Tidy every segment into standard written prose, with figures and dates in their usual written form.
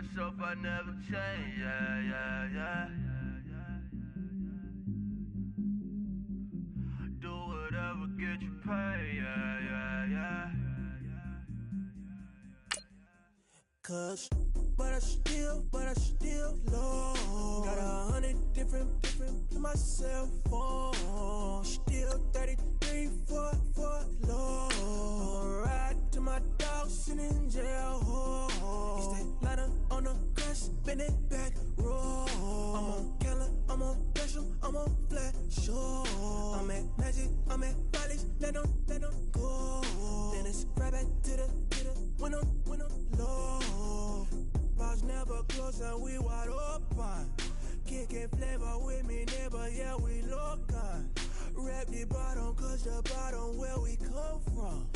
myself, I never change. Yeah. Do whatever, get you paid. Yeah. Cause, but I still love. Got 100 different to my cell phone. Still 33 for love. I'ma ride to my dog sitting in jail. It's that ladder on the grass, bend it back, roll. I'm on Keller, I'm on Gresham, I'm on Flat Shore. I'm at Magic, I'm at Bally's, let them go. Then it's right back to the when I'm low. Bars never close and we wide open. Kicking flavor with me, neighbor, yeah, we local. Rap the bottom, cause the bottom where we come from.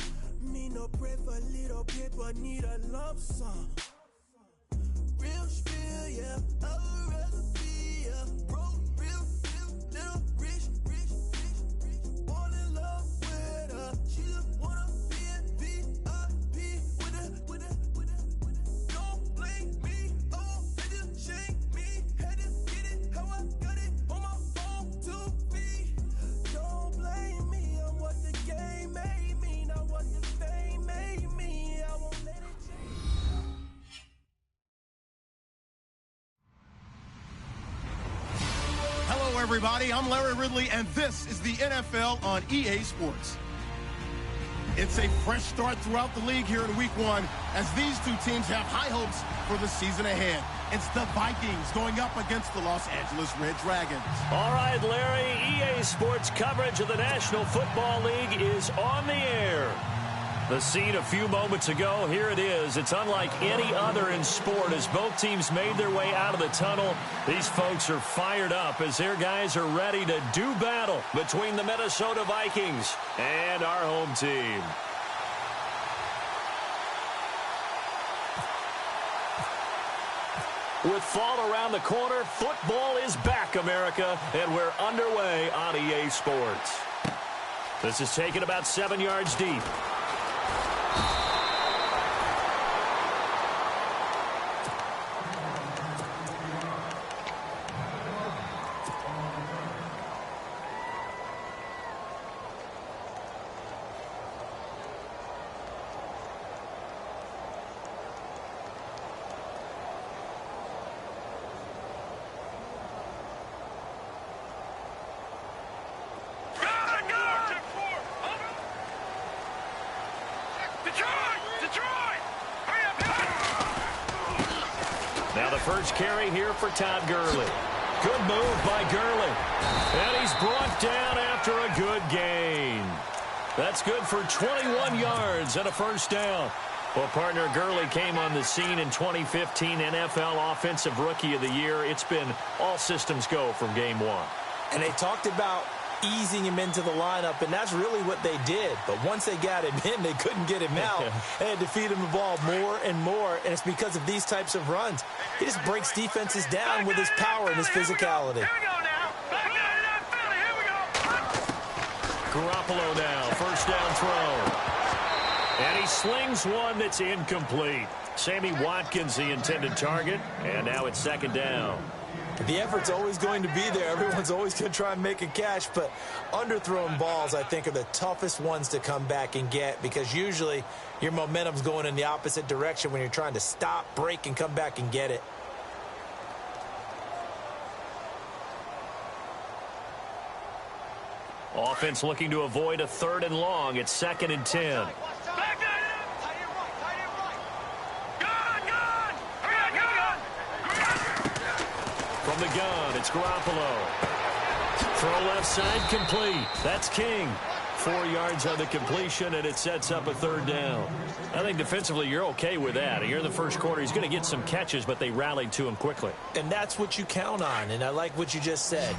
Me no pray for little paper, need a lump sum. Real spill, yeah, I'd rather be, yeah. Broke, real, little rich. Fall in love with her, she just wanna be in VIP with her. Don't blame me, oh, they just shake me. Had to get it, how I got it, on my phone to be. Don't blame me, I'm what the game made me, not what the fame made me. I won't let it change. Hello, everybody. I'm Larry Ridley, and this is the NFL on EA Sports. It's a fresh start throughout the league here in Week 1 as these two teams have high hopes for the season ahead. It's the Vikings going up against the Los Angeles Red Dragons. All right, Larry, EA Sports coverage of the National Football League is on the air. The scene a few moments ago, here it is. It's unlike any other in sport as both teams made their way out of the tunnel. These folks are fired up as their guys are ready to do battle between the Minnesota Vikings and our home team. With fall around the corner, football is back, America, and we're underway on EA Sports. This is taken about 7 yards deep. Now the first carry here for Todd Gurley. Good move by Gurley. And he's brought down after a good gain. That's good for 21 yards and a first down. Well, partner, Gurley came on the scene in 2015 NFL Offensive Rookie of the Year. It's been all systems go from game one. And they talked about easing him into the lineup, and that's really what they did. But once they got him in, they couldn't get him out. They had to feed him the ball more and more, and it's because of these types of runs. He just breaks defenses down with his power and his physicality. Here we go now. Back out of that Philly. Here we go. Garoppolo now, first down throw. And he slings one that's incomplete. Sammy Watkins, the intended target, and now it's second down. The effort's always going to be there. Everyone's always going to try and make a catch, but underthrown balls, I think, are the toughest ones to come back and get because usually your momentum's going in the opposite direction when you're trying to stop, break, and come back and get it. Offense looking to avoid a 3rd and long. It's 2nd and 10. From the gun, it's Garoppolo. Throw left side, complete. That's King. 4 yards on the completion, and it sets up a 3rd down. I think defensively you're okay with that. Here in the first quarter, he's going to get some catches, but they rallied to him quickly. And that's what you count on, and I like what you just said.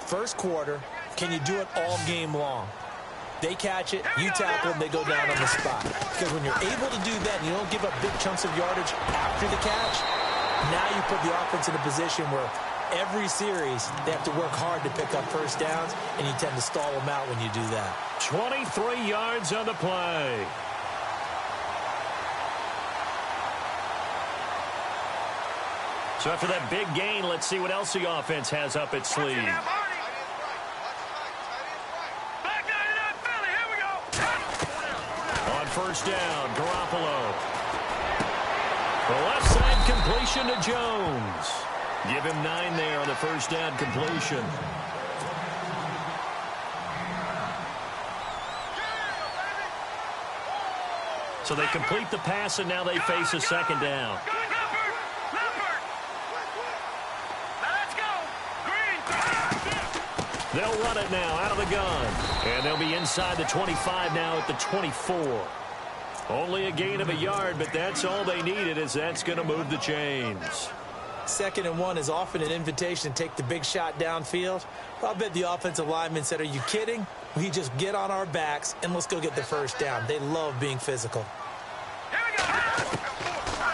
First quarter, can you do it all game long? They catch it, you tackle them, they go down on the spot. Because when you're able to do that and you don't give up big chunks of yardage after the catch, now you put the offense in a position where every series they have to work hard to pick up first downs, and you tend to stall them out when you do that. 23 yards on the play. So after that big gain, let's see what else the offense has up its sleeve. On first down, Garoppolo. The left side completion to Jones. Give him 9 there on the first down completion. So they complete the pass, and now they face a second down. They'll run it now out of the gun. And they'll be inside the 25 now at the 24. Only a gain of a yard, but that's all they needed, as that's going to move the chains. 2nd and 1 is often an invitation to take the big shot downfield. I'll bet the offensive lineman said, are you kidding? We just get on our backs and let's go get the first down. They love being physical.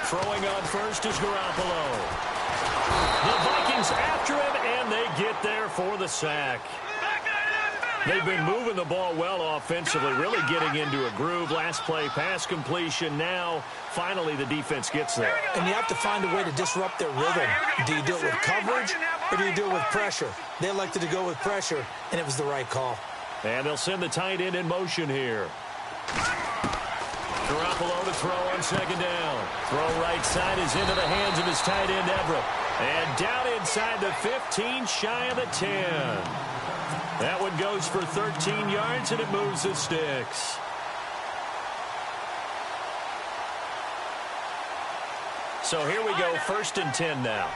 Throwing on first is Garoppolo. The Vikings after him, and they get there for the sack. They've been moving the ball well offensively, really getting into a groove. Last play, pass completion. Now, finally, the defense gets there. And you have to find a way to disrupt their rhythm. Do you do it with coverage, or do you do it with pressure? They elected to go with pressure, and it was the right call. And they'll send the tight end in motion here. Garoppolo to throw on second down. Throw right side is into the hands of his tight end, Everett. And down inside the 15, shy of the 10. That one goes for 13 yards, and it moves the sticks. So here we go, 1st and 10 now.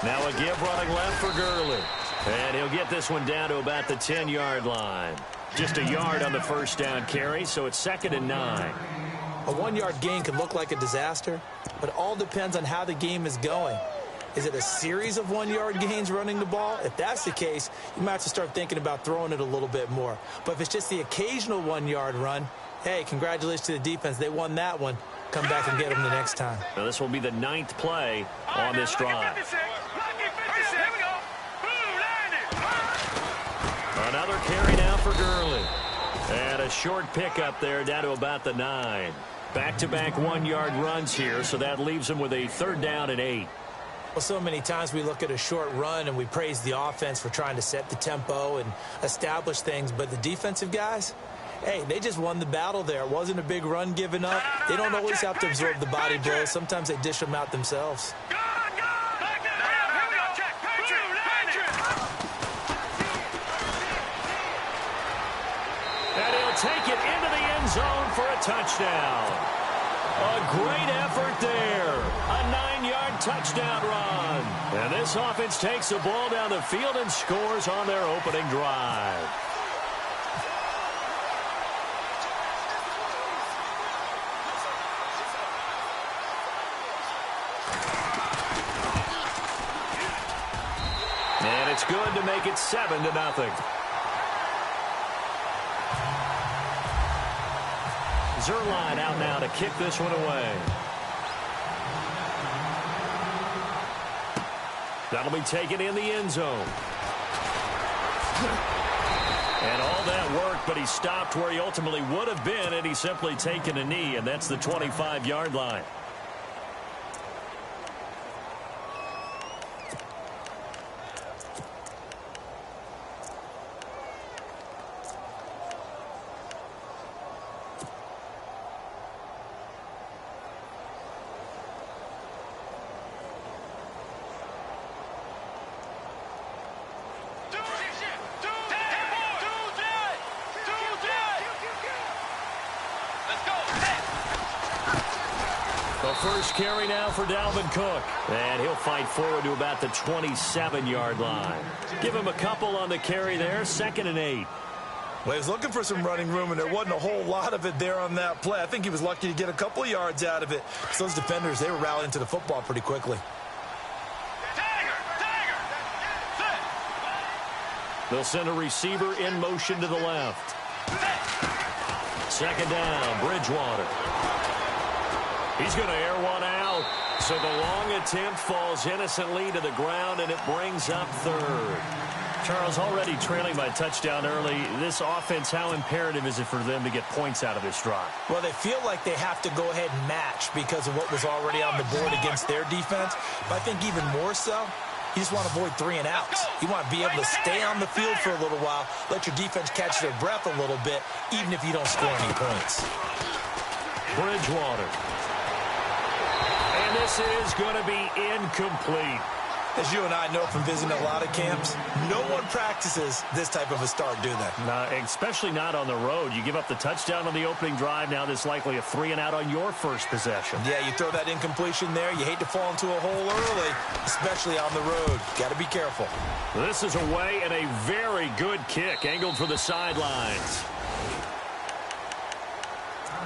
Now a give running left for Gurley. And he'll get this one down to about the 10-yard line. Just a yard on the first down carry, so it's 2nd and 9. A 1-yard gain could look like a disaster, but it all depends on how the game is going. Is it a series of 1-yard gains running the ball? If that's the case, you might have to start thinking about throwing it a little bit more. But if it's just the occasional 1-yard run, hey, congratulations to the defense. They won that one. Come back and get them the next time. Now this will be the 9th play on this drive. Another carry now for Gurley. And a short pickup there down to about the 9. Back-to-back 1-yard runs here, so that leaves them with a 3rd down and 8. Well, so many times we look at a short run and we praise the offense for trying to set the tempo and establish things, but the defensive guys, hey, they just won the battle there. It wasn't a big run given up. They don't always have to absorb the body blows. Sometimes they dish them out themselves. And he'll take it into the end zone for a touchdown. A great effort there. A 9-yard touchdown run. And this offense takes the ball down the field and scores on their opening drive. And it's good to make it 7-0. Zerline out now to kick this one away. That'll be taken in the end zone. And all that work, but he stopped where he ultimately would have been, and he's simply taken a knee, and that's the 25-yard line. First carry now for Dalvin Cook. And he'll fight forward to about the 27-yard line. Give him a couple on the carry there. 2nd and 8. Well, he was looking for some running room, and there wasn't a whole lot of it there on that play. I think he was lucky to get a couple of yards out of it. So those defenders, they were rallying to the football pretty quickly. They'll send a receiver in motion to the left. 2nd down, Bridgewater. He's going to air one out. So the long attempt falls innocently to the ground, and it brings up 3rd. Charles, already trailing by a touchdown early. This offense, how imperative is it for them to get points out of this drive? Well, they feel like they have to go ahead and match because of what was already on the board against their defense. But I think even more so, you just want to avoid 3 and outs. You want to be able to stay on the field for a little while, let your defense catch their breath a little bit, even if you don't score any points. Bridgewater. And this is going to be incomplete. As you and I know from visiting a lot of camps, no one practices this type of a start, do they? No, especially not on the road. You give up the touchdown on the opening drive. Now there's likely a 3 and out on your first possession. Yeah, you throw that incompletion there. You hate to fall into a hole early, especially on the road. Got to be careful. This is away and a very good kick angled for the sidelines.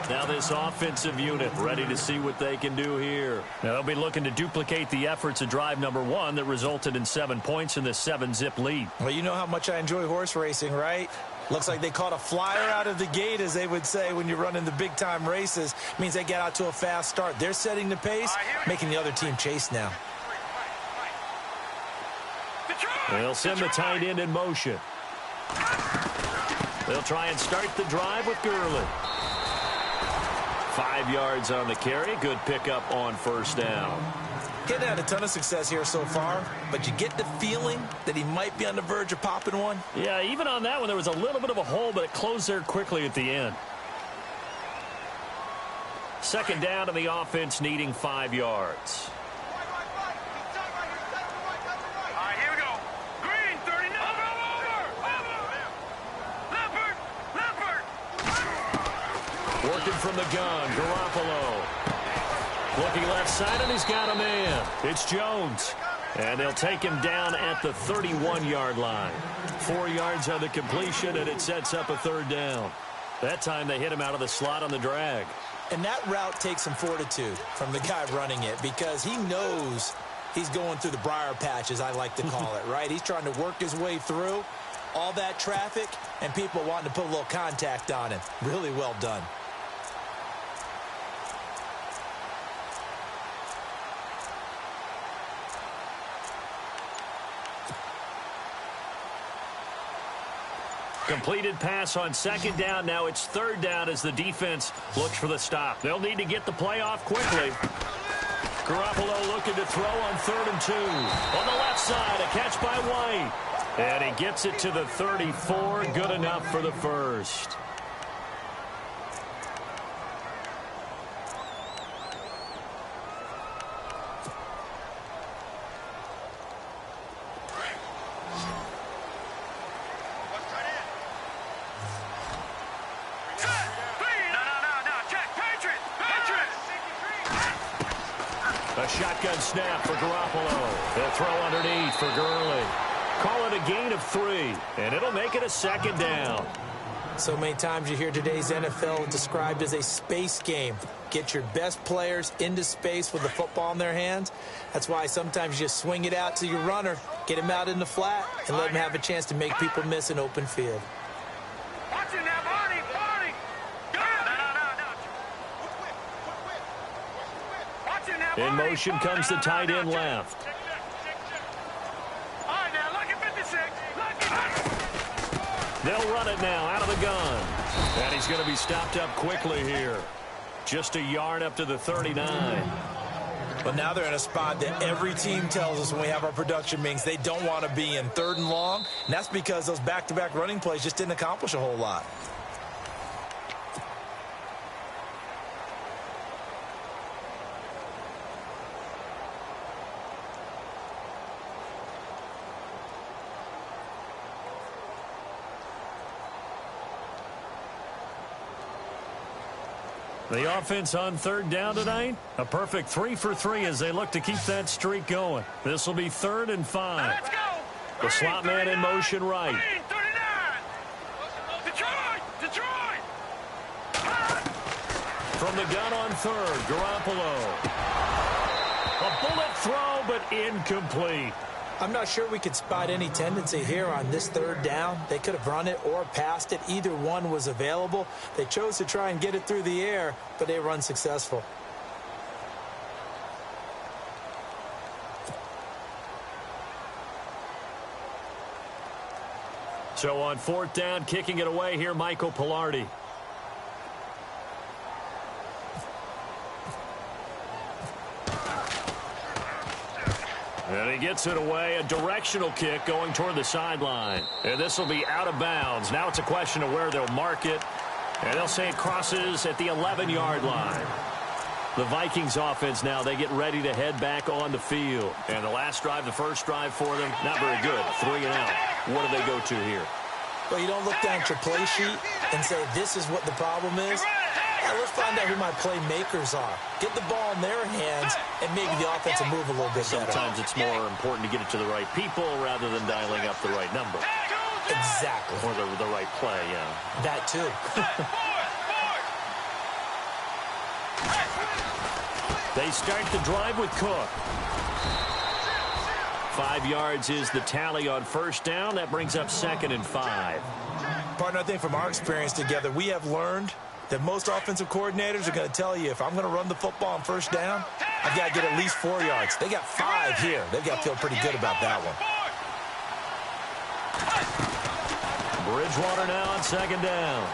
Now this offensive unit ready to see what they can do here. Now they'll be looking to duplicate the efforts of drive number 1 that resulted in 7 points in this 7-zip lead. Well, you know how much I enjoy horse racing, right? Looks like they caught a flyer out of the gate, as they would say when you're running the big-time races. Means they get out to a fast start. They're setting the pace, making the other team chase now. They'll send the tight end in motion. They'll try and start the drive with Gurley. 5 yards on the carry. Good pickup on first down. He hadn't had a ton of success here so far, but you get the feeling that he might be on the verge of popping one. Yeah, even on that one, there was a little bit of a hole, but it closed there quickly at the end. Second down to the offense, needing 5 yards. Working from the gun, Garoppolo. Looking left side, and he's got a man. It's Jones. And they'll take him down at the 31-yard line. 4 yards on the completion, and it sets up a 3rd down. That time they hit him out of the slot on the drag. And that route takes some fortitude from the guy running it, because he knows he's going through the briar patch, as I like to call it, right? He's trying to work his way through all that traffic and people wanting to put a little contact on him. Really well done. Completed pass on 2nd down. Now it's 3rd down as the defense looks for the stop. They'll need to get the play off quickly. Garoppolo looking to throw on 3rd and 2. On the left side, a catch by White. And he gets it to the 34. Good enough for the first. A shotgun snap for Garoppolo. They'll throw underneath for Gurley. Call it a gain of 3, and it'll make it a 2nd down. So many times you hear today's NFL described as a space game. Get your best players into space with the football in their hands. That's why sometimes you just swing it out to your runner, get him out in the flat, and let him have a chance to make people miss an open field. In motion comes the tight end left. They'll run it now out of the gun. And he's going to be stopped up quickly here. Just a yard up to the 39. But now they're in a spot that every team tells us when we have our production meetings they don't want to be in, 3rd and long. And that's because those back-to-back running plays just didn't accomplish a whole lot. The offense on 3rd down tonight, a perfect 3 for 3 as they look to keep that streak going. This will be 3rd and 5. Let's go. The slot man in motion right. Detroit! From the gun on 3rd, Garoppolo. A bullet throw, but incomplete. I'm not sure we could spot any tendency here on this 3rd down. They could have run it or passed it. Either one was available. They chose to try and get it through the air, but they were unsuccessful. So on 4th down, kicking it away here, Michael Pilardi. And he gets it away, a directional kick going toward the sideline. And this will be out of bounds. Now it's a question of where they'll mark it. And they'll say it crosses at the 11-yard line. The Vikings offense now, they get ready to head back on the field. And the last drive, the first drive for them, not very good. 3 and out. What do they go to here? Well, you don't look down at your play sheet and say, this is what the problem is. Yeah, let's find out who my playmakers are. Get the ball in their hands, and maybe the offense will move a little bit better. Sometimes it's more important to get it to the right people rather than dialing up the right number. Exactly. Or the right play, yeah. That too. They start the drive with Cook. 5 yards is the tally on 1st down. That brings up 2nd and 5. Partner, I think from our experience together, we have learned that most offensive coordinators are going to tell you, if I'm going to run the football on 1st down, I've got to get at least 4 yards. They got 5 here. They've got to feel pretty good about that one. Bridgewater now on 2nd down.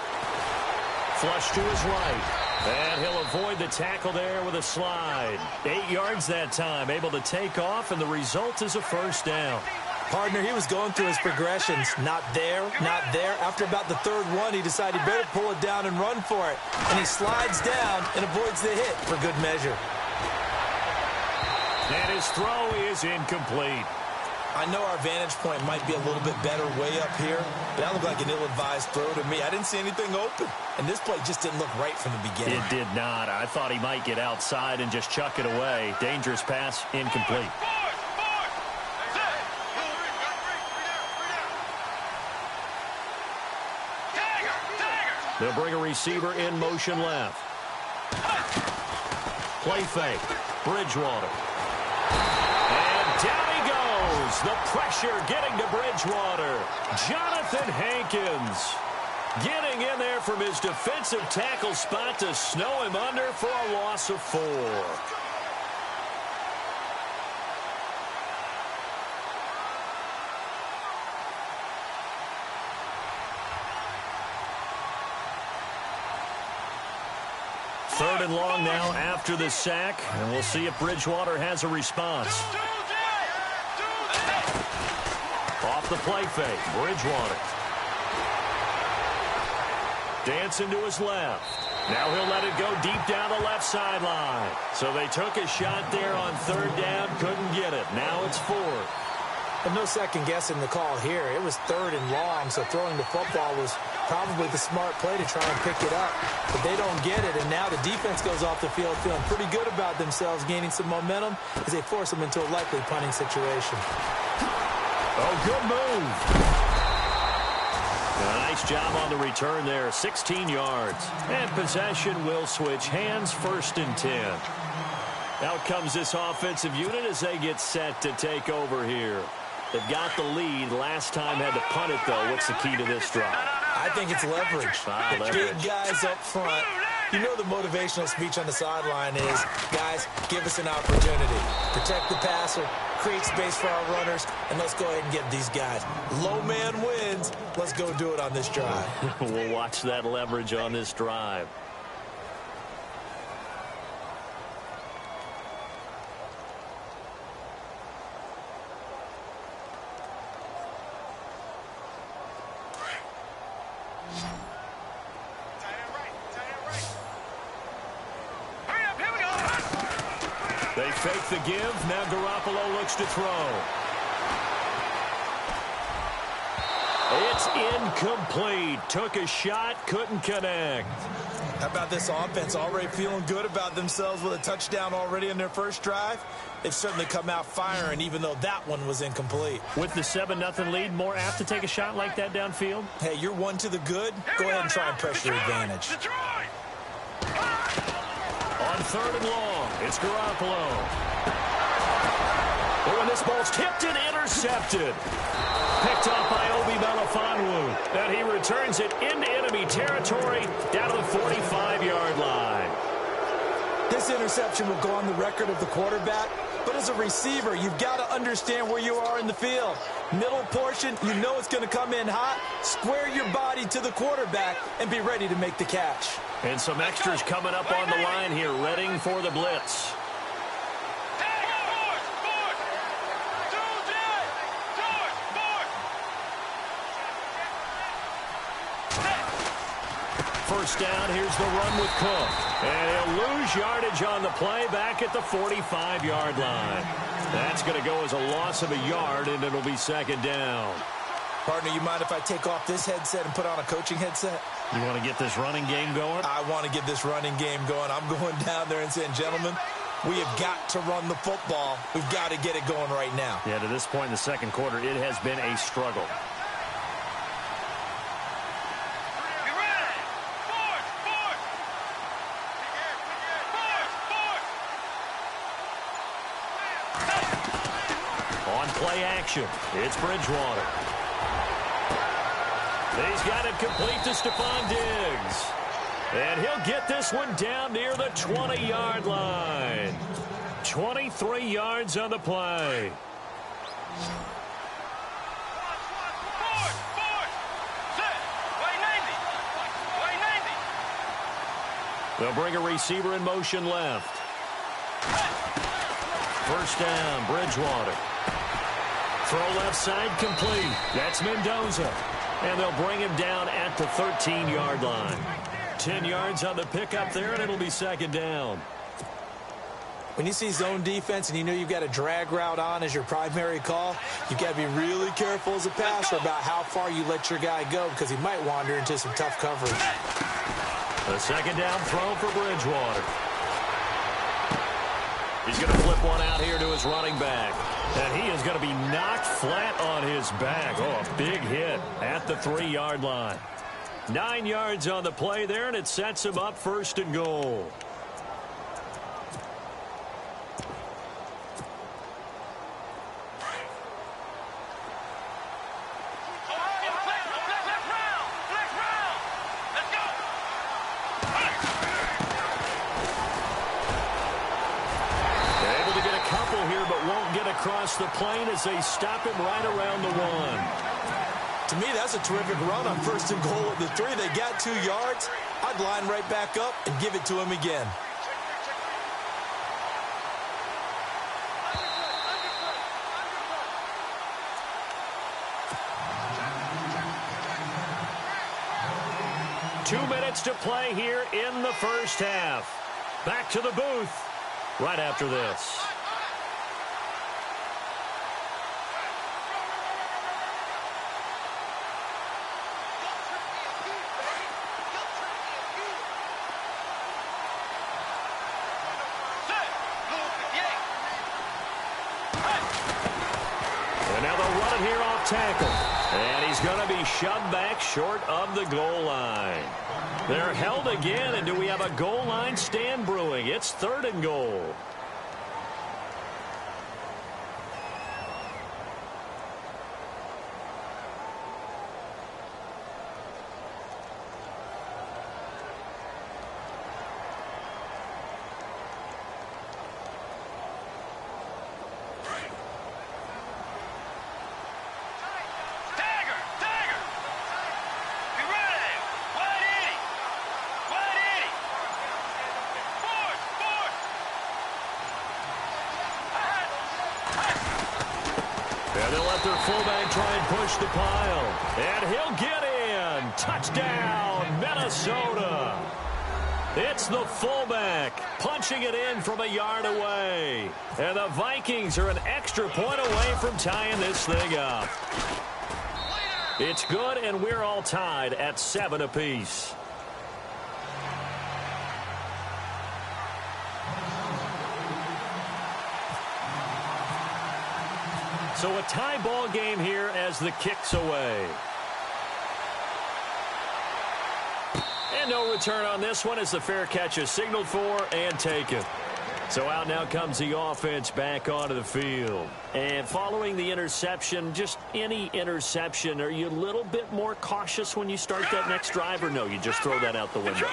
Flush to his right. And he'll avoid the tackle there with a slide. 8 yards that time, able to take off, and the result is a 1st down. Partner, he was going through his progressions. Not there, not there. After about the 3rd one, he decided he better pull it down and run for it. And he slides down and avoids the hit for good measure. And his throw is incomplete. I know our vantage point might be a little bit better way up here, but that looked like an ill-advised throw to me. I didn't see anything open, and this play just didn't look right from the beginning. It did not. I thought he might get outside and just chuck it away. Dangerous pass, incomplete. They'll bring a receiver in motion left. Play fake. Bridgewater. And down he goes. The pressure getting to Bridgewater. Jonathan Hankins getting in there from his defensive tackle spot to snow him under for a loss of 4. Third and long now after the sack, and we'll see if Bridgewater has a response. Off the play fake, Bridgewater. Dancing to his left. Now he'll let it go deep down the left sideline. So they took a shot there on 3rd down, couldn't get it. Now it's 4th. But no second guessing the call here. It was 3rd and long, so throwing the football was probably the smart play to try and pick it up. But they don't get it, and now the defense goes off the field feeling pretty good about themselves, gaining some momentum as they force them into a likely punting situation. Oh, good move. A nice job on the return there, 16 yards. And possession will switch hands, 1st and 10. Out comes this offensive unit as they get set to take over here. They've got the lead. Last time had to punt it, though. What's the key to this drive? I think it's leverage. Leverage. Big guys up front. You know the motivational speech on the sideline is, guys, give us an opportunity. Protect the passer, create space for our runners, and let's go ahead and get these guys. Low man wins. Let's go do it on this drive. We'll watch that leverage on this drive. They fake the give. Now Garoppolo looks to throw. It's incomplete. Took a shot, couldn't connect. How about this offense already feeling good about themselves with a touchdown already in their first drive? They've certainly come out firing, even though that one was incomplete. With the 7-0 lead, more apt to take a shot like that downfield? Hey, you're one to the good. Go ahead and try and press your advantage. On 3rd and long, it's Garoppolo. Oh, and this ball's tipped and intercepted. Picked off by Obi Melifonwu. And he returns it into enemy territory down to the 45-yard line. This interception will go on the record of the quarterback, but as a receiver, you've got to understand where you are in the field. Middle portion, you know it's going to come in hot. Square your body to the quarterback and be ready to make the catch. And some extras coming up on the line here, readying for the blitz. First down, here's the run with Cook. And he'll lose yardage on the play back at the 45-yard line. That's going to go as a loss of a yard, and it'll be second down. Partner, you mind if I take off this headset and put on a coaching headset? You want to get this running game going? I want to get this running game going. I'm going down there and saying, gentlemen, we have got to run the football. We've got to get it going right now. Yeah, to this point in the second quarter, it has been a struggle. Play action. It's Bridgewater. He's got it complete to Stephon Diggs. And he'll get this one down near the 20-yard line. 23 yards on the play. They'll bring a receiver in motion left. First down, Bridgewater. Throw left side complete. That's Mendoza. And they'll bring him down at the 13-yard line. 10 yards on the pickup there, and it'll be second down. When you see zone defense and you know you've got a drag route on as your primary call, you've got to be really careful as a passer about how far you let your guy go because he might wander into some tough coverage. A second down throw for Bridgewater. He's going to flip one out here to his running back. And he is going to be knocked flat on his back. Oh, a big hit at the 3-yard line. 9 yards on the play there, and it sets him up first and goal. Across the plane as they stop him right around the 1. To me, that's a terrific run on first and goal at the 3. They got 2 yards. I'd line right back up and give it to him again. Two minutes to play here in the first half. Back to the booth right after this. Tackle. And he's going to be shoved back short of the goal line. They're held again, and do we have a goal line stand brewing? It's 3rd and goal. And they'll let their fullback try and push the pile. And he'll get in. Touchdown, Minnesota. It's the fullback punching it in from a yard away. And the Vikings are an extra point away from tying this thing up. It's good, and we're all tied at 7 apiece. So a tie ball game here as the kick's away. And no return on this one as the fair catch is signaled for and taken. So out now comes the offense back onto the field. And following the interception, just any interception, are you a little bit more cautious when you start that next drive, or no, you just throw that out the window?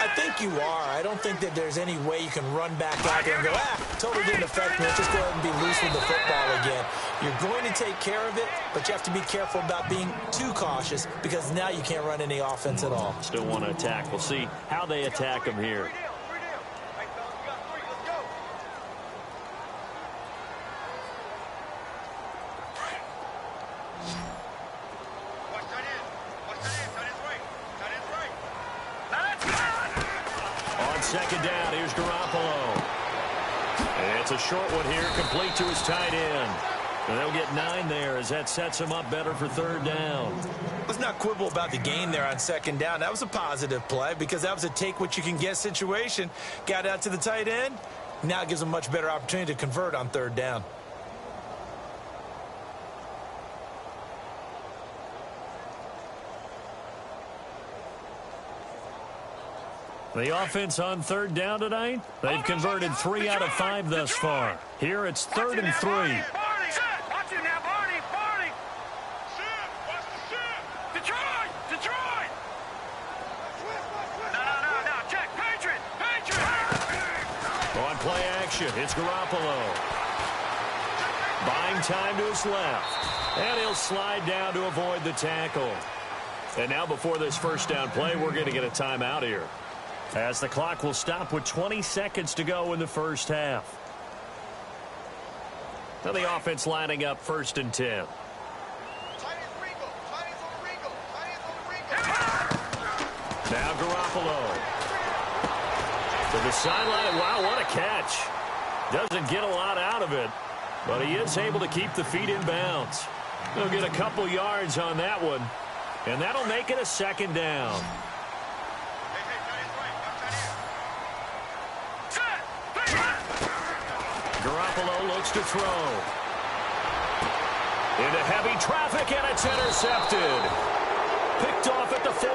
I think you are. I don't think that there's any way you can run back out there and go, totally didn't affect me. Let's just go ahead and be loose with the football again. You're going to take care of it, but you have to be careful about being too cautious because now you can't run any offense at all. Still want to attack. We'll see how they attack him here. Second down, here's Garoppolo. And it's a short one here, complete to his tight end. And they'll get 9 there as that sets him up better for third down. Let's not quibble about the gain there on second down. That was a positive play because that was a take-what-you-can-get situation. Got out to the tight end. Now it gives him a much better opportunity to convert on third down. The offense on third down tonight, they've converted 3 out of 5 thus far. Here it's 3rd and 3. Watch it now, Barney. Detroit. No. Check. Patriot. On play action, it's Garoppolo. Buying time to his left. And he'll slide down to avoid the tackle. And now before this first down play, we're going to get a timeout here, as the clock will stop with 20 seconds to go in the first half. Now the offense lining up 1st and 10. Now Garoppolo to the sideline. Wow, what a catch. Doesn't get a lot out of it, but he is able to keep the feet in bounds. He'll get a couple yards on that one, and that'll make it a second down. Garoppolo looks to throw. Into heavy traffic, and it's intercepted. Picked off at the 40.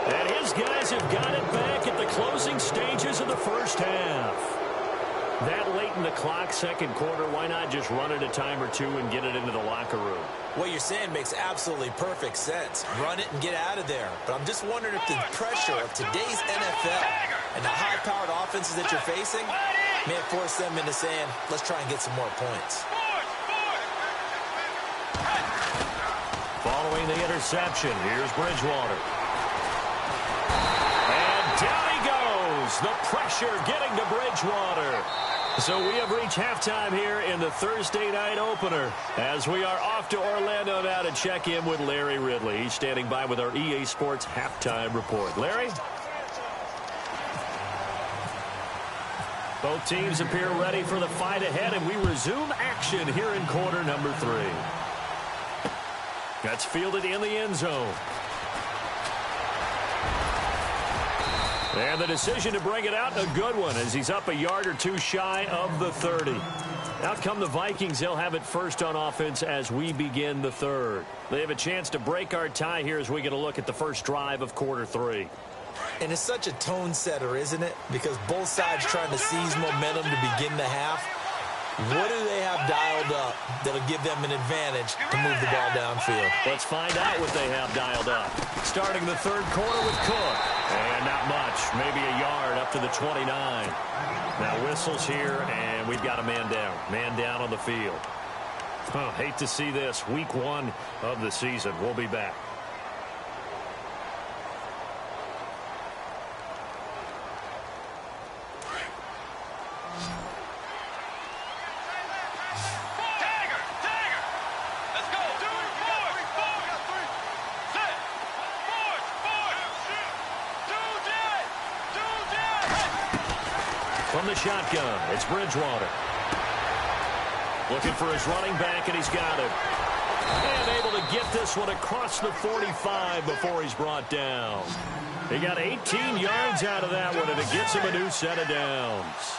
And his guys have got it back at the closing stages of the first half. That late in the clock, second quarter, why not just run it a time or two and get it into the locker room? What you're saying makes absolutely perfect sense. Run it and get out of there. But I'm just wondering if the pressure of today's NFL and the high-powered offenses that you're facing may have forced them into saying, let's try and get some more points. Following the interception, here's Bridgewater. And down he goes. The pressure getting to Bridgewater. So we have reached halftime here in the Thursday night opener, as we are off to Orlando now to check in with Larry Ridley. He's standing by with our EA Sports halftime report. Larry? Both teams appear ready for the fight ahead, and we resume action here in quarter number 3. That's fielded in the end zone. And the decision to bring it out, a good one, as he's up a yard or two shy of the 30. Out come the Vikings. They'll have it first on offense as we begin the third. They have a chance to break our tie here as we get a look at the first drive of quarter 3. And it's such a tone setter, isn't it? Because both sides trying to seize momentum to begin the half. What do they have dialed up that'll give them an advantage to move the ball downfield? Let's find out what they have dialed up. Starting the third quarter with Cook. And not much. Maybe a yard up to the 29. Now whistles here, and we've got a man down. Man down on the field. Hate to see this. Week 1 of the season. We'll be back. From the shotgun, it's Bridgewater. Looking for his running back, and he's got it. And able to get this one across the 45 before he's brought down. He got 18 yards out of that one, and it gets him a new set of downs.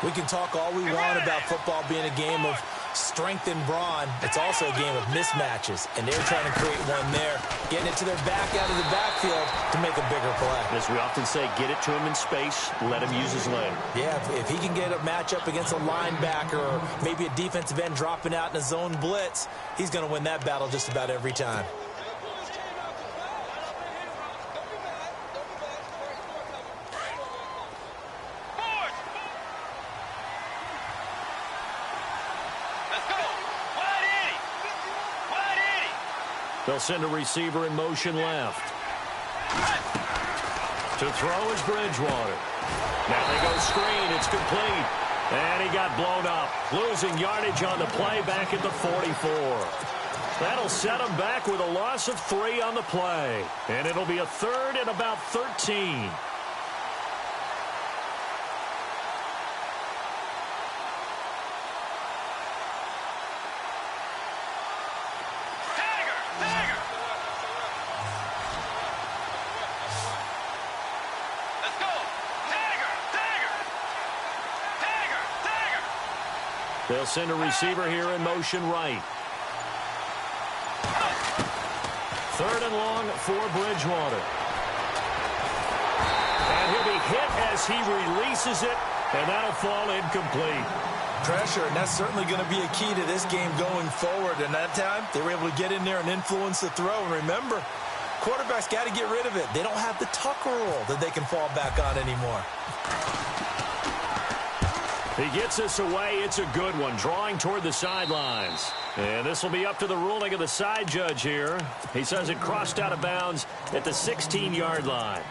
We can talk all we want about football being a game of strength and brawn. It's also a game of mismatches, and they're trying to create one there, getting it to their back out of the backfield to make a bigger play. As we often say, get it to him in space, let him use his leg. Yeah, if he can get a matchup against a linebacker or maybe a defensive end dropping out in a zone blitz, he's going to win that battle just about every time. They'll send a receiver in motion left. To throw is Bridgewater. Now they go screen. It's complete. And he got blown up. Losing yardage on the play back at the 44. That'll set him back with a loss of 3 on the play. And it'll be a 3rd and about 13. They'll send a receiver here in motion right. 3rd and long for Bridgewater. And he'll be hit as he releases it, and that'll fall incomplete. Pressure, and that's certainly going to be a key to this game going forward. And that time, they were able to get in there and influence the throw. And remember, quarterbacks got to get rid of it. They don't have the Tucker rule that they can fall back on anymore. He gets this away. It's a good one, drawing toward the sidelines. And this will be up to the ruling of the side judge here. He says it crossed out of bounds at the 16-yard line.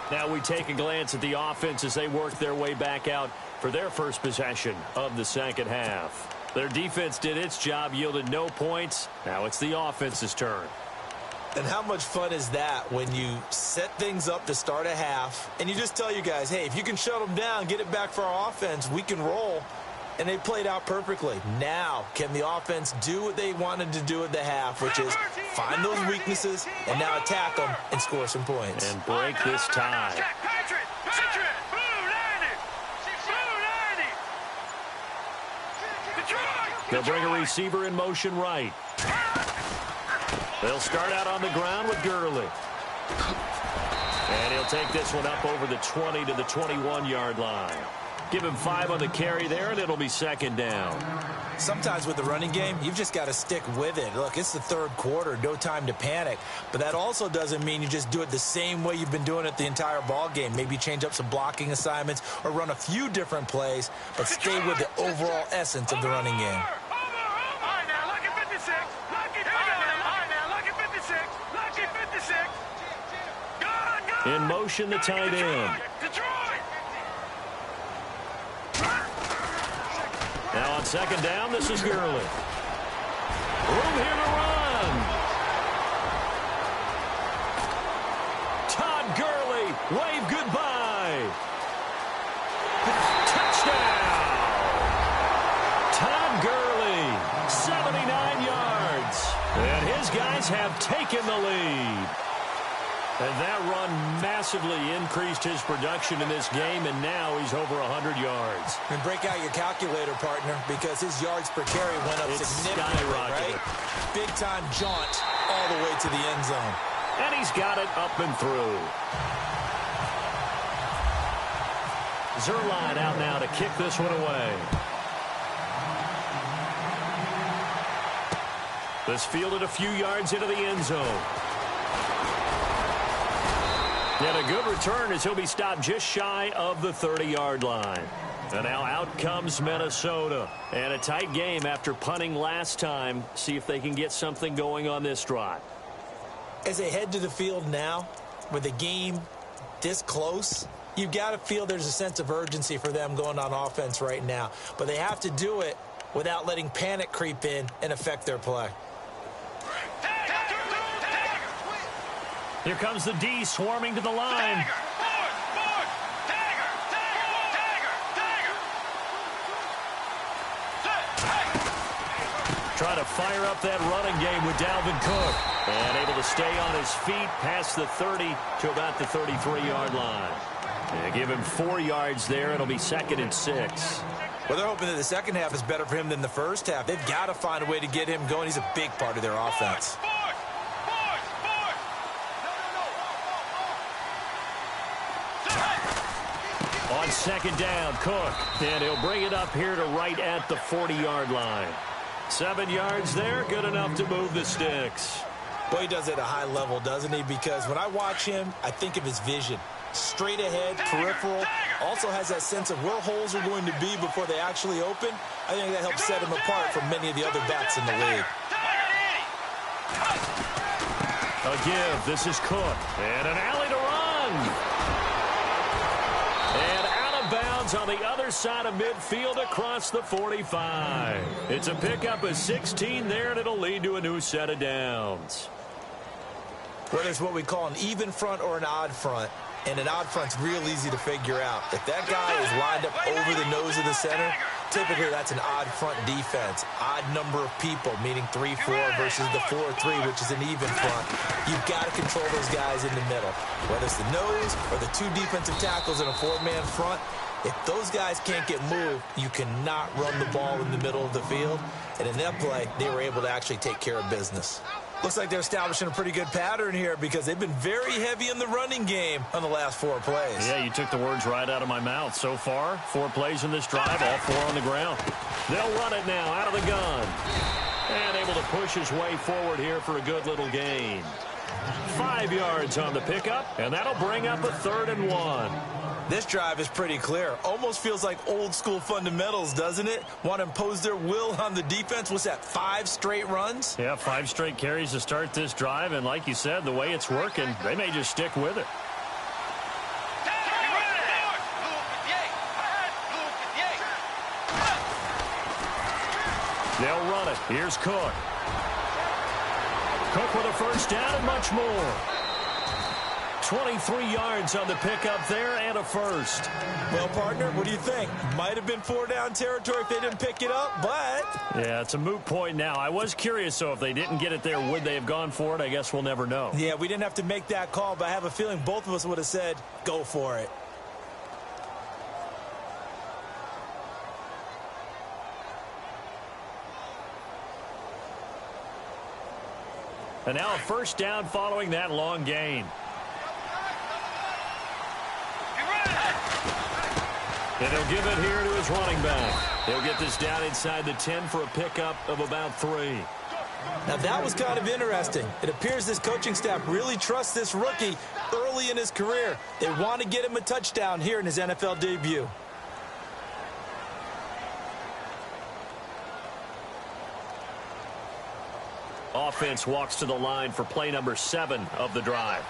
Now we take a glance at the offense as they work their way back out for their first possession of the second half. Their defense did its job, yielded no points. Now it's the offense's turn. And how much fun is that when you set things up to start a half and you just tell you guys, hey, if you can shut them down, get it back for our offense, we can roll. And they played out perfectly. Now, can the offense do what they wanted to do at the half, which is find those weaknesses and now attack them and score some points. And break this tie. They'll bring a receiver in motion right. They'll start out on the ground with Gurley. And he'll take this one up over the 20 to the 21-yard line. Give him 5 on the carry there, and it'll be second down. Sometimes with the running game, you've just got to stick with it. Look, it's the 3rd quarter, no time to panic. But that also doesn't mean you just do it the same way you've been doing it the entire ball game. Maybe change up some blocking assignments or run a few different plays, but stay with the overall essence of the running game. In motion, the tight end. Now on second down, this is Gurley. Room here to run. Todd Gurley, wave goodbye. Touchdown. Todd Gurley, 79 yards. And his guys have taken the lead. And that run massively increased his production in this game, and now he's over 100 yards. And break out your calculator, partner, because his yards per carry went up significantly, right? Big-time jaunt all the way to the end zone. And he's got it up and through. Zerline out now to kick this one away. This fielded a few yards into the end zone. And a good return as he'll be stopped just shy of the 30-yard line. And now out comes Minnesota. And a tight game after punting last time. See if they can get something going on this drive. As they head to the field now, with the game this close, you've got to feel there's a sense of urgency for them going on offense right now. But they have to do it without letting panic creep in and affect their play. Here comes the D swarming to the line. Trying to fire up that running game with Dalvin Cook. And able to stay on his feet past the 30 to about the 33-yard line. And give him 4 yards there. It'll be 2nd and 6. Well, they're hoping that the second half is better for him than the first half. They've got to find a way to get him going. He's a big part of their offense. On second down, Cook. And he'll bring it up here to right at the 40-yard line. 7 yards there, good enough to move the sticks. Boy, he does it at a high level, doesn't he? Because when I watch him, I think of his vision. Straight ahead, peripheral. Also has that sense of where holes are going to be before they actually open. I think that helps set him apart from many of the other backs in the league. A give. This is Cook. And an alley to run. And out of bounds on the other side of midfield across the 45. It's a pickup of 16 there, and it'll lead to a new set of downs. Whether it's what we call an even front or an odd front, and an odd front's real easy to figure out. If that guy is lined up over the nose of the center, typically that's an odd front defense. Odd number of people, meaning 3-4 versus the 4-3, which is an even front. You've got to control those guys in the middle. Whether it's the nose or the two defensive tackles in a four-man front, if those guys can't get moved, you cannot run the ball in the middle of the field. And in that play, they were able to actually take care of business. Looks like they're establishing a pretty good pattern here because they've been very heavy in the running game on the last 4 plays. Yeah, you took the words right out of my mouth. So far, 4 plays in this drive, all 4 on the ground. They'll run it now out of the gun. And able to push his way forward here for a good little gain. 5 yards on the pickup, and that'll bring up a 3rd and 1. This drive is pretty clear. Almost feels like old school fundamentals, doesn't it? Want to impose their will on the defense. What's that, 5 straight runs? Yeah, 5 straight carries to start this drive. And like you said, the way it's working, they may just stick with it. They'll run it. Here's Cook. Cook with a first down and much more. 23 yards on the pickup there and a first. Well, partner, what do you think? Might have been 4-down territory if they didn't pick it up, but... Yeah, it's a moot point now. I was curious, so if they didn't get it there, would they have gone for it? I guess we'll never know. Yeah, we didn't have to make that call, but I have a feeling both of us would have said, go for it. And now a first down following that long gain. And he'll give it here to his running back. He'll get this down inside the 10 for a pickup of about 3. Now, that was kind of interesting. It appears this coaching staff really trusts this rookie early in his career. They want to get him a touchdown here in his NFL debut. Offense walks to the line for play number 7 of the drive.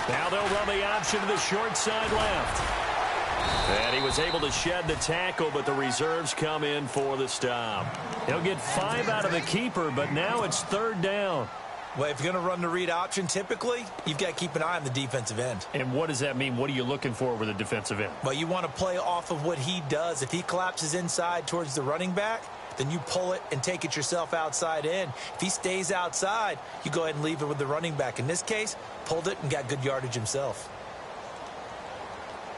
Now they'll run the option to the short side left. And he was able to shed the tackle, but the reserves come in for the stop. He'll get 5 out of the keeper, but now it's 3rd down. Well, if you're going to run the read option, typically, you've got to keep an eye on the defensive end. And what does that mean? What are you looking for with a defensive end? Well, you want to play off of what he does. If he collapses inside towards the running back, then you pull it and take it yourself outside in. If he stays outside, you go ahead and leave it with the running back. In this case, pulled it and got good yardage himself.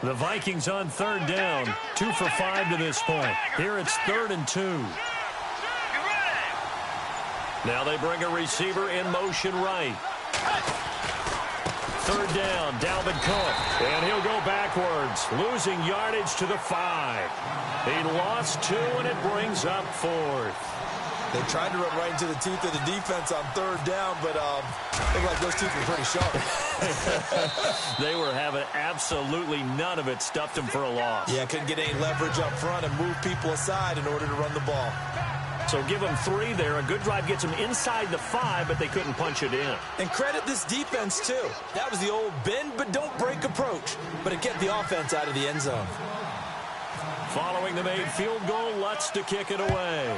The Vikings on 3rd down, 2 for 5 to this point. Here it's 3rd and 2. Now they bring a receiver in motion right. 3rd down, Dalvin Cook. And he'll go backwards, losing yardage to the 5. He lost 2, and it brings up 4th. They tried to run right into the teeth of the defense on 3rd down, but looked like those teeth were pretty sharp. They were having absolutely none of it, stuffed them for a loss. Yeah, couldn't get any leverage up front and move people aside in order to run the ball. So give them 3 there. A good drive gets them inside the 5, but they couldn't punch it in. And credit this defense, too. That was the old bend but don't break approach, but it kept the offense out of the end zone. Following the made field goal, Lutz to kick it away.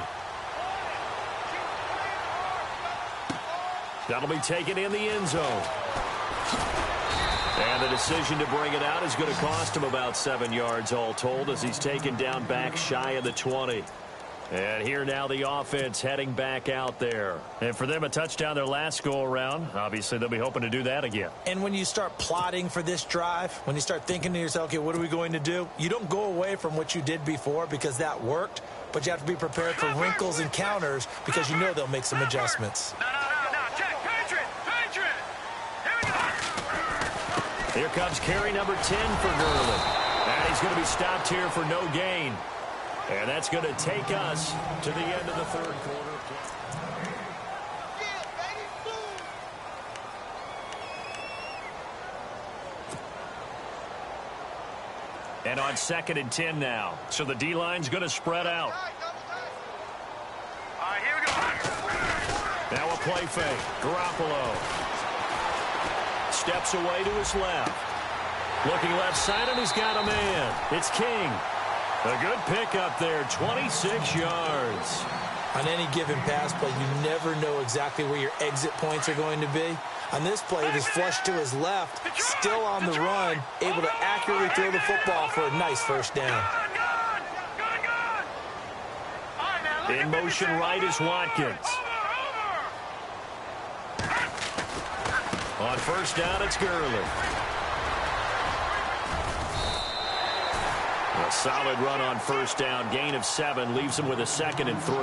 That'll be taken in the end zone. And the decision to bring it out is going to cost him about 7 yards all told as he's taken down back shy of the 20. And here now the offense heading back out there. And for them, a touchdown their last go-around. Obviously, they'll be hoping to do that again. And when you start plotting for this drive, when you start thinking to yourself, okay, what are we going to do? You don't go away from what you did before because that worked, but you have to be prepared for wrinkles and counters because you know they'll make some adjustments. No. Check. Patriot. Here we go. Here comes carry number 10 for Gurley. And he's going to be stopped here for no gain. And that's going to take us to the end of the 3rd quarter. And on 2nd and 10 now. So the D-line's going to spread out. All right, here we go. Now a play fake. Garoppolo steps away to his left. Looking left side, and he's got a man. It's King. A good pickup there, 26 yards. On any given pass play, you never know exactly where your exit points are going to be. On this play, it was flushed to his left, still on the run, able to accurately throw the football for a nice first down. In motion right is Watkins. On first down, it's Gurley. A solid run on first down. Gain of 7 leaves him with a 2nd and 3.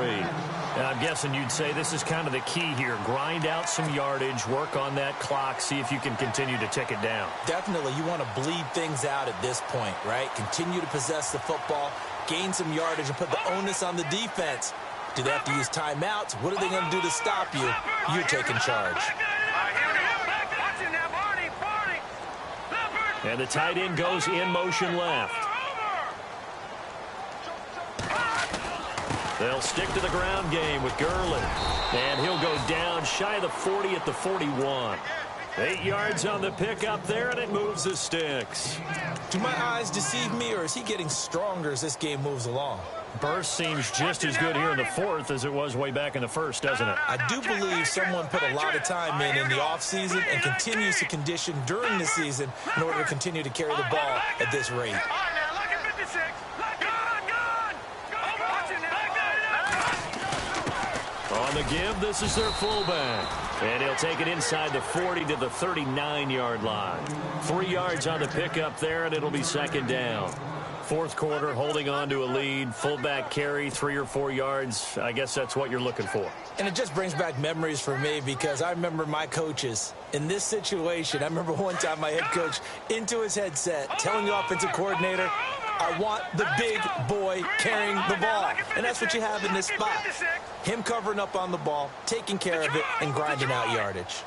Now, I'm guessing you'd say this is kind of the key here. Grind out some yardage, work on that clock, see if you can continue to tick it down. Definitely, you want to bleed things out at this point, right? Continue to possess the football, gain some yardage, and put the onus on the defense. Do they have to use timeouts? What are they going to do to stop you? You're taking charge. And the tight end goes in motion left. They'll stick to the ground game with Gurley. And he'll go down shy of the 40 at the 41. 8 yards on the pickup there, and it moves the sticks. Do my eyes deceive me, or is he getting stronger as this game moves along? Burst seems just as good here in the 4th as it was way back in the 1st, doesn't it? I do believe someone put a lot of time in the offseason and continues to condition during the season in order to continue to carry the ball at this rate. On the give, this is their fullback. And he'll take it inside the 40 to the 39-yard line. 3 yards on the pickup there, and it'll be 2nd down. 4th quarter, holding on to a lead. Fullback carry, 3 or 4 yards. I guess that's what you're looking for. And it just brings back memories for me because I remember my coaches in this situation. I remember one time my head coach into his headset telling the offensive coordinator, I want the big boy carrying the ball. And that's what you have in this spot. Him covering up on the ball, taking care of it, and grinding out yardage.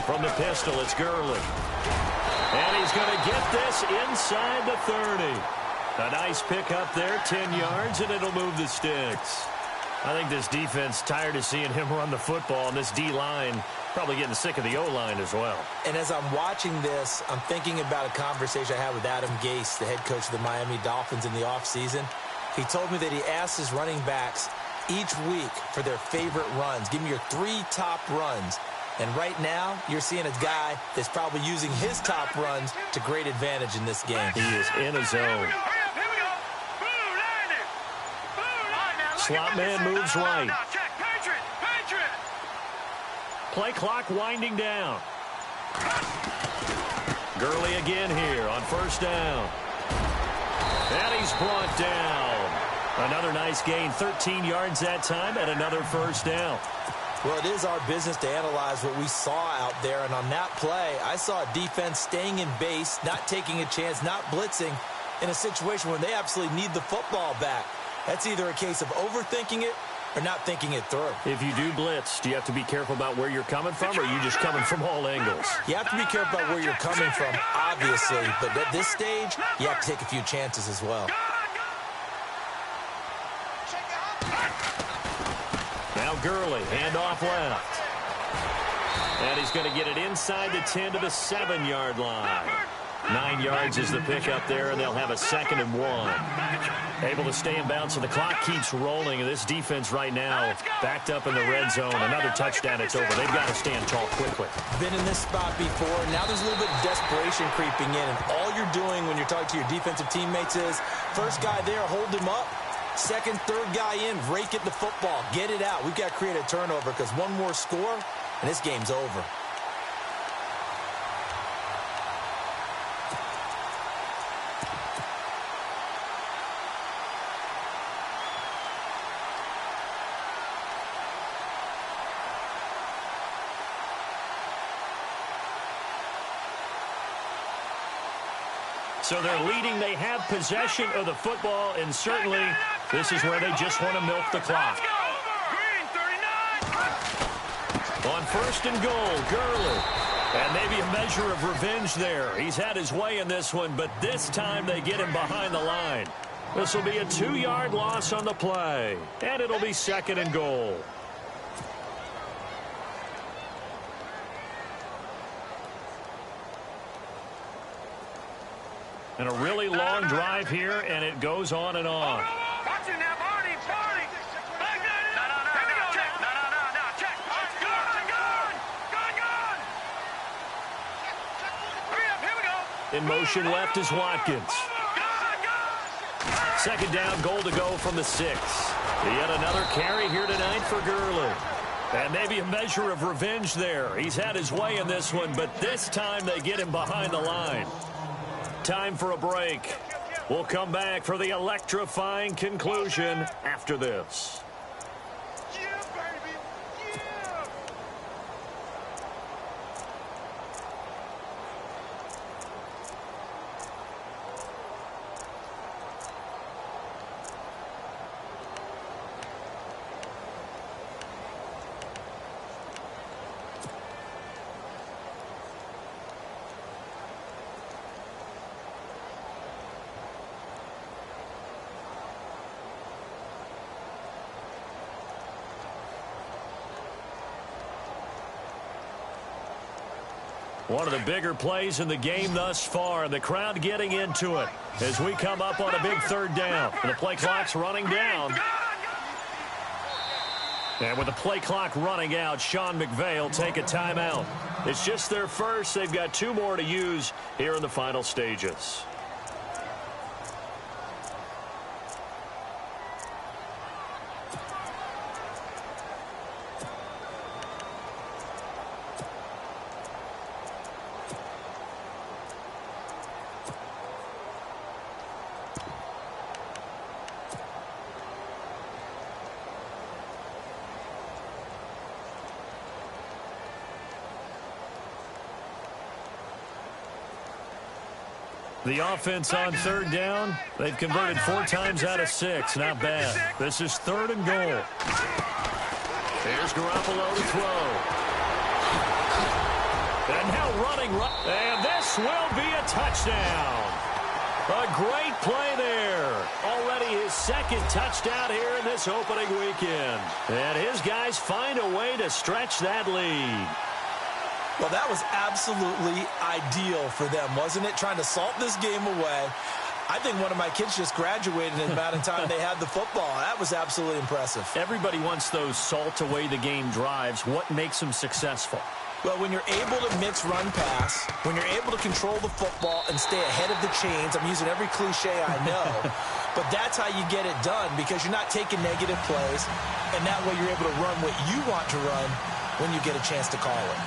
From the pistol, it's Gurley. And he's going to get this inside the 30. A nice pickup there, 10 yards, and it'll move the sticks. I think this defense tired of seeing him run the football, and this D-line probably getting sick of the O-line as well. And as I'm watching this, I'm thinking about a conversation I had with Adam Gase, the head coach of the Miami Dolphins in the offseason. He told me that he asked his running backs each week for their favorite runs. Give me your 3 top runs. And right now, you're seeing a guy that's probably using his top runs to great advantage in this game. He is in a zone. Slot man moves right. Play clock winding down. Gurley again here on first down. And he's brought down. Another nice gain, 13 yards that time, and another first down. Well, it is our business to analyze what we saw out there, and on that play, I saw a defense staying in base, not taking a chance, not blitzing, in a situation where they absolutely need the football back. That's either a case of overthinking it or not thinking it through. If you do blitz, do you have to be careful about where you're coming from, or are you just coming from all angles? You have to be careful about where you're coming from, obviously, but at this stage, you have to take a few chances as well. Now Gurley, handoff left. And he's going to get it inside the 10 to the 7-yard line. 9 yards is the pickup there, and they'll have a 2nd and 1. Able to stay in bounds, so the clock keeps rolling. And this defense right now backed up in the red zone. Another touchdown, it's over. They've got to stand tall quickly. Been in this spot before. Now there's a little bit of desperation creeping in, and all you're doing when you're talking to your defensive teammates is, first guy there, hold him up. Second, third guy in, rake at the football. Get it out. We've got to create a turnover because one more score, and this game's over. So they're leading. They have possession of the football, and certainly this is where they just want to milk the clock. On first and goal, Gurley. And maybe a measure of revenge there. He's had his way in this one, but this time they get him behind the line. This will be a 2-yard loss on the play, and it'll be 2nd and goal. And a really long drive here, and it goes on and on. Watch it now, Barney. Check. Gun. Hurry up, here we go. In motion left is Watkins. 2nd down, goal to go from the 6. Yet another carry here tonight for Gurley. And maybe a measure of revenge there. He's had his way in this one, but this time they get him behind the line. Time for a break. We'll come back for the electrifying conclusion after this. Yeah, baby. Yeah. One of the bigger plays in the game thus far, and the crowd getting into it as we come up on a big 3rd down. And the play clock's running down. And with the play clock running out, Sean McVay will take a timeout. It's just their first. They've got 2 more to use here in the final stages. The offense on 3rd down, they've converted 4 times out of 6. Not bad. This is 3rd and goal. Here's Garoppolo to throw. And now running. And this will be a touchdown. A great play there. Already his 2nd touchdown here in this opening weekend. And his guys find a way to stretch that lead. Well, that was absolutely ideal for them, wasn't it? Trying to salt this game away. I think one of my kids just graduated in the amount of time they had the football. That was absolutely impressive. Everybody wants those salt away the game drives. What makes them successful? Well, when you're able to mix run-pass, when you're able to control the football and stay ahead of the chains, I'm using every cliche I know, but that's how you get it done because you're not taking negative plays, and that way you're able to run what you want to run when you get a chance to call it.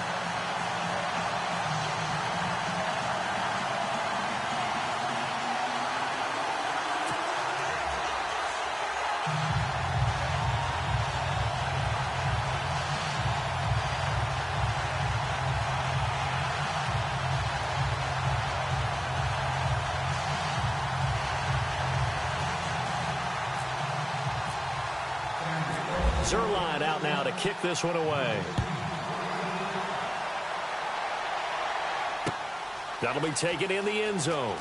Zerline out now to kick this one away. That'll be taken in the end zone.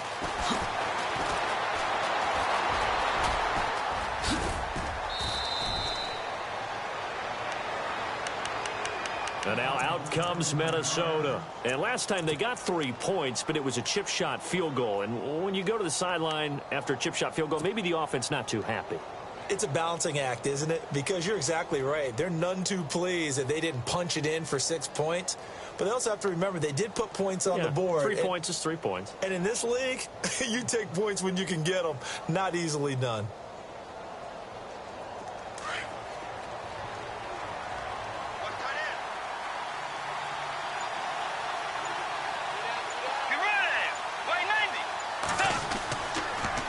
And now out comes Minnesota. And last time they got 3 points, but it was a chip shot field goal. And when you go to the sideline after a chip shot field goal, maybe the offense not too happy. It's a balancing act, isn't it? Because you're exactly right. They're none too pleased that they didn't punch it in for 6 points. But they also have to remember they did put points on the board. 3 points is 3 points. And in this league, you take points when you can get them. Not easily done.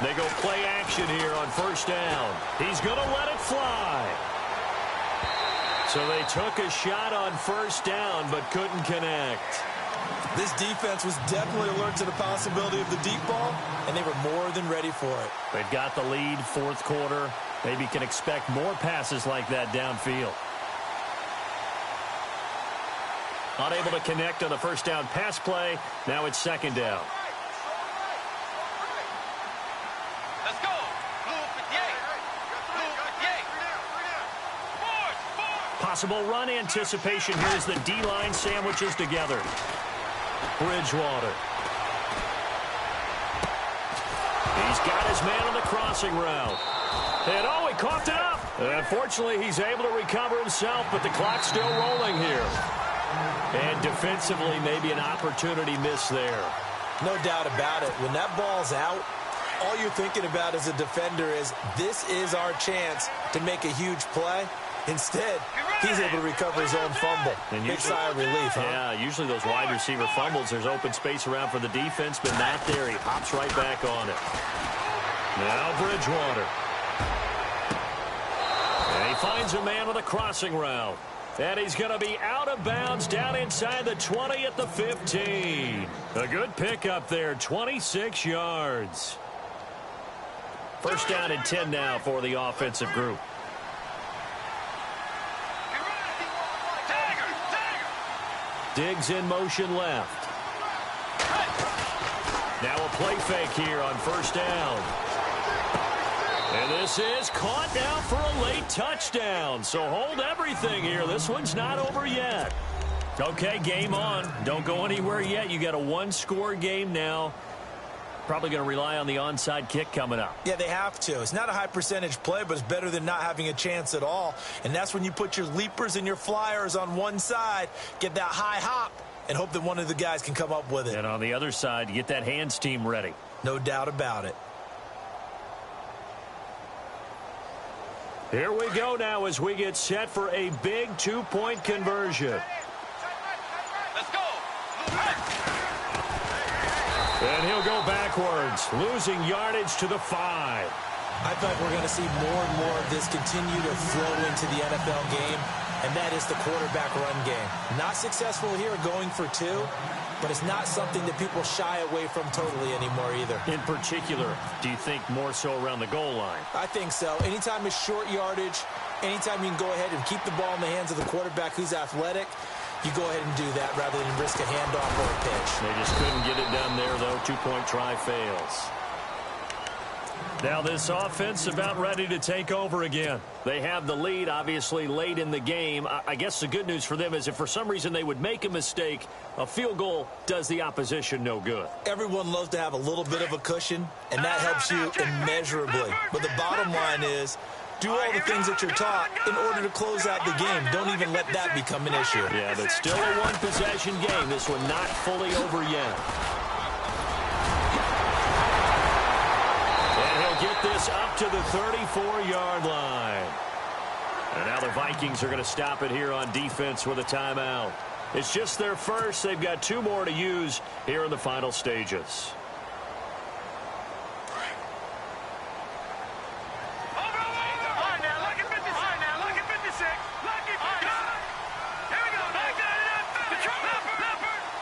They go play action here on 1st down. He's going to let it fly. So they took a shot on 1st down but couldn't connect. This defense was definitely alert to the possibility of the deep ball, and they were more than ready for it. They've got the lead 4th quarter. Maybe can expect more passes like that downfield. Unable to connect on the first down pass play. Now it's second down. Let's go. Possible run anticipation here as the D-line sandwiches together. Bridgewater. He's got his man on the crossing route. And he coughed it up. Unfortunately, he's able to recover himself, but the clock's still rolling here. And defensively, maybe an opportunity miss there. No doubt about it. When that ball's out, all you're thinking about as a defender is, this is our chance to make a huge play. Instead, he's able to recover his own fumble. And big sigh of relief, huh? Yeah, usually those wide receiver fumbles, there's open space around for the defense, but not there. He hops right back on it. Now Bridgewater. And he finds a man with a crossing route. And he's going to be out of bounds down inside the 20 at the 15. A good pickup there, 26 yards. First down and 10 now for the offensive group. Diggs in motion left. Now a play fake here on first down. And this is caught now for a late touchdown. So hold everything here. This one's not over yet. Okay, game on. Don't go anywhere yet. You got a one-score game now. Probably going to rely on the onside kick coming up. Yeah, they have to. It's not a high percentage play, but it's better than not having a chance at all. And that's when you put your leapers and your flyers on one side, get that high hop, and hope that one of the guys can come up with it. And on the other side, you get that hands team ready. No doubt about it. Here we go now as we get set for a big two-point conversion. Let's go. And he'll go backwards, losing yardage to the 5. I think we're going to see more and more of this continue to flow into the NFL game, and that is the quarterback run game. Not successful here going for 2, but it's not something that people shy away from totally anymore either. In particular, do you think more so around the goal line? I think so. Anytime it's short yardage, anytime you can go ahead and keep the ball in the hands of the quarterback who's athletic, you go ahead and do that rather than risk a handoff or a pitch. They just couldn't get it done there, though. Two-point try fails. Now this offense about ready to take over again. They have the lead, obviously, late in the game. I guess the good news for them is if for some reason they would make a mistake, a field goal does the opposition no good. Everyone loves to have a little bit of a cushion, and that helps you immeasurably. But the bottom line is, do all the things that you're taught in order to close out the game. Don't even let that become an issue. Yeah, but still a one-possession game. This one not fully over yet. And he'll get this up to the 34-yard line. And now the Vikings are going to stop it here on defense with a timeout. It's just their first. They've got 2 more to use here in the final stages.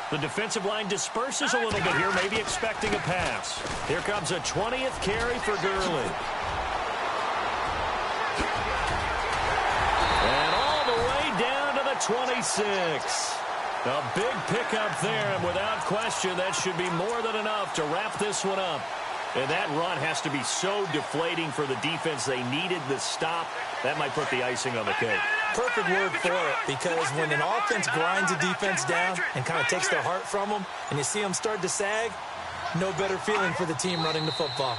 The defensive line disperses a little bit here, maybe expecting a pass. Here comes a 20th carry for Gurley. And all the way down to the 26. A big pickup there, and without question, that should be more than enough to wrap this one up. And that run has to be so deflating for the defense. They needed the stop. That might put the icing on the cake. Perfect word for it, because when an offense grinds a defense down and kind of takes their heart from them, and you see them start to sag, no better feeling for the team running the football.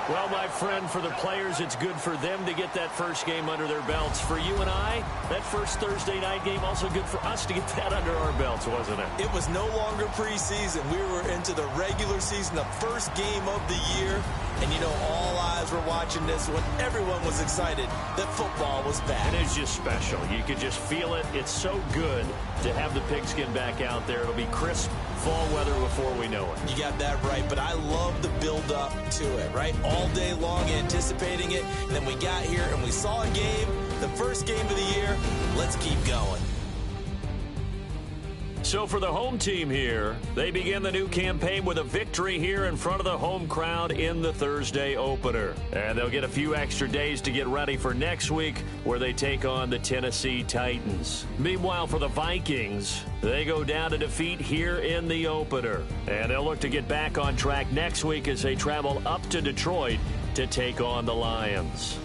Well, my friend, for the players, it's good for them to get that first game under their belts. For you and I, that first Thursday night game, also good for us to get that under our belts, wasn't it? It was no longer preseason. We were into the regular season, the first game of the year, And you know, all eyes were watching this when everyone was excited that football was back. It is just special. You could just feel it. It's so good to have the pigskin back out there. It'll be crisp fall weather before we know it. You got that right, but I love the build-up to it, right? All day long anticipating it, and then we got here and we saw a game, the first game of the year. Let's keep going. So for the home team here, they begin the new campaign with a victory here in front of the home crowd in the Thursday opener. And they'll get a few extra days to get ready for next week where they take on the Tennessee Titans. Meanwhile, for the Vikings, they go down to defeat here in the opener. And they'll look to get back on track next week as they travel up to Detroit to take on the Lions.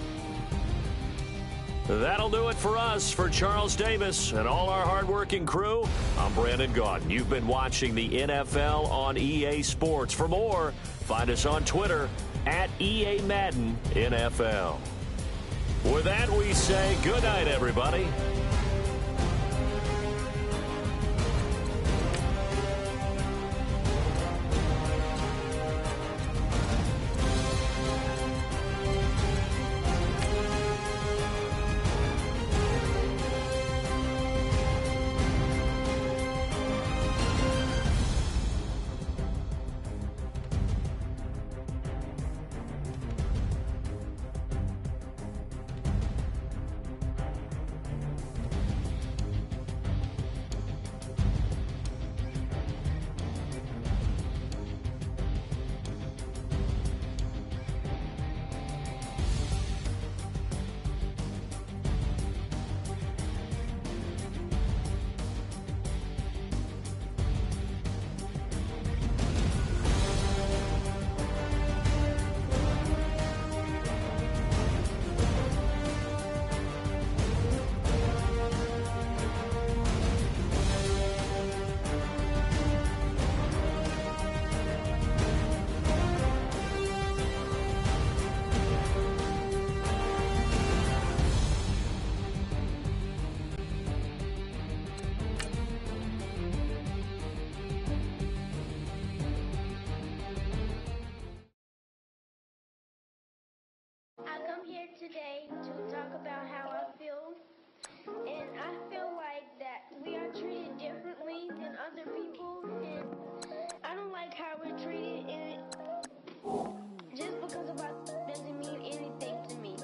That'll do it for us. For Charles Davis and all our hardworking crew, I'm Brandon Gaudin. You've been watching the NFL on EA Sports. For more, find us on Twitter at EA Madden NFL. With that, we say good night, everybody. Here today to talk about how I feel, and I feel like that we are treated differently than other people, and I don't like how we're treated, and just because of our doesn't mean anything to me.